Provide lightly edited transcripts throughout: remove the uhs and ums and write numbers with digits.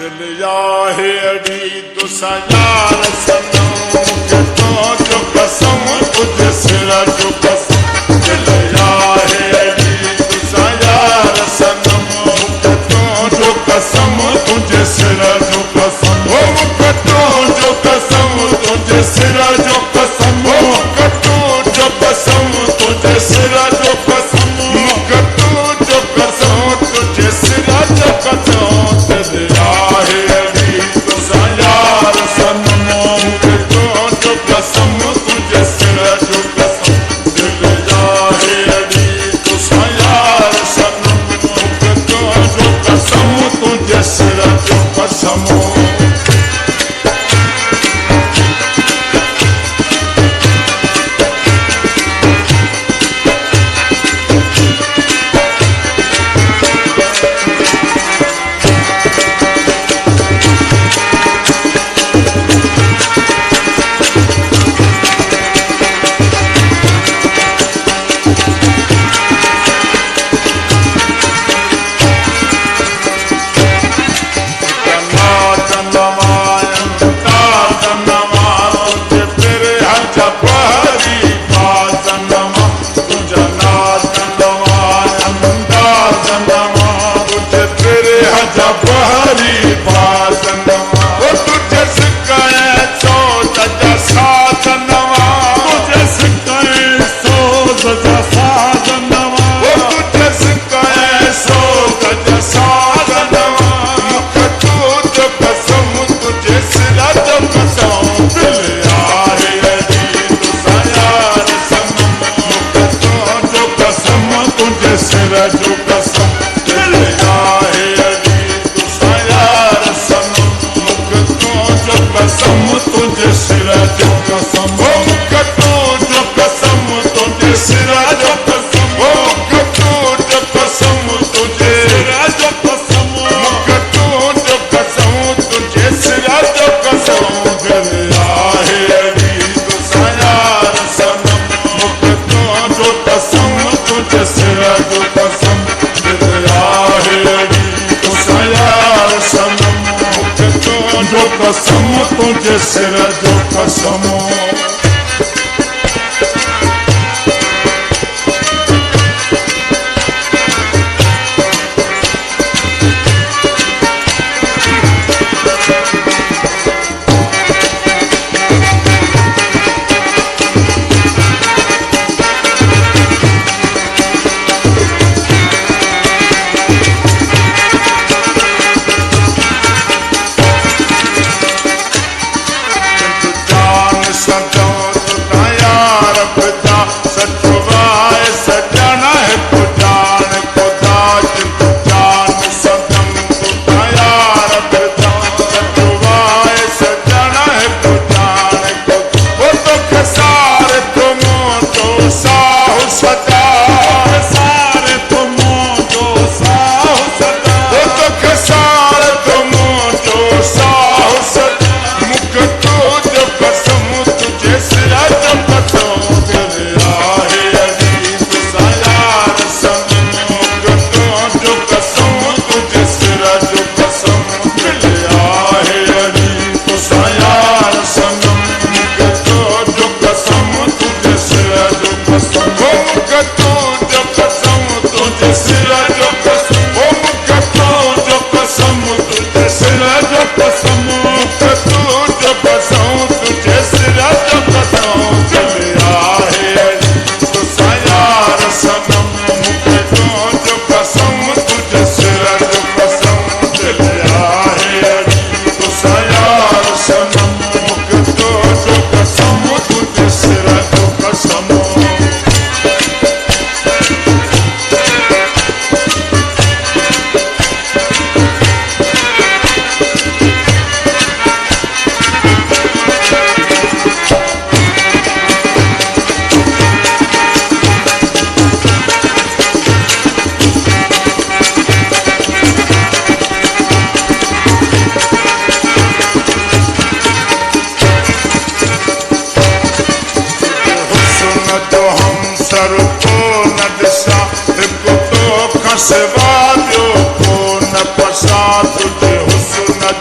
दिल आहे अड़ी तुसा यार सनम के तो जो कसम तुझे सिरा जो कसम दिल आहे अड़ी तुसा यार सनम के तो जो कसम तुझे सिरा जो कसम ओ के तो जो कसम तुझे सिरा जो कसम ओ के तो जो कसम तुझे सिरा जो कसम के तो जो कसम तुझे सिरा जो कसम दिल आहे अड़ी तुसा यार सनम के तो जो कसम तुझे सिरा जो कसम दिल आहे अड़ी तुसा यार सनम के तो जो कसम तुझे सिरा जो कसम कसम तुझे सिरा जो कसम something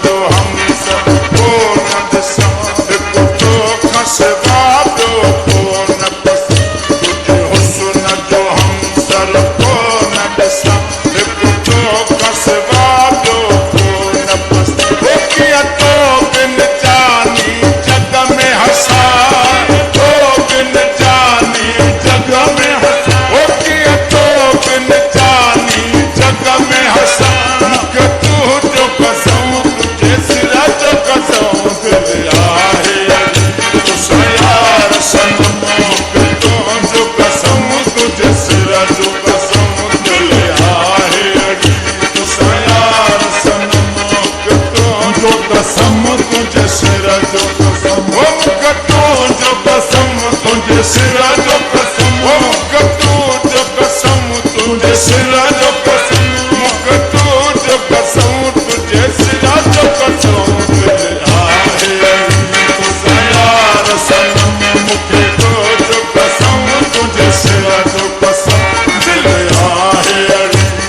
जो हम सबको न दिसां हिकु तोखां सिवा ॿियो को न पसंदि तुंहिंजे हुस्न जो हम सबको न दिसां हिकु तोखां सिवा ॿियो को न पसंदि हो कीअं तो बिन जानी जग में हसा तो बिन जानी जग में हसा हो कीअं तो बिन जानी जग में हसा मूंखे तुंहिंजो कसम तुंहिंजे सिर जो कसम दिल आहे तुसां यार सनम मूंखे तुंहिंजो कसम तुंहिंजे सिर जो कसम दिल आहे तुसां यार सनम मूंखे तुंहिंजो कसम तुंहिंजे सिर जो कसम मूंखे तुंहिंजो कसम तुंहिंजे सिर जो कसम मूंखे तुंहिंजो कसम तुंहिंजे सिर जो कसम मूंखे तुंहिंजो कसम तुंहिंजे सिर जो कसम दिल आहे तुसां यार सनम मूंखे तुंहिंजो कसम तुंहिंजे सिर जो कसम दिल आहे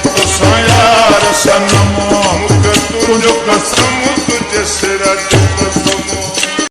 तुसां यार सनम मूंखे तुंहिंजो कसम तुंहिंजे सिर जो कसम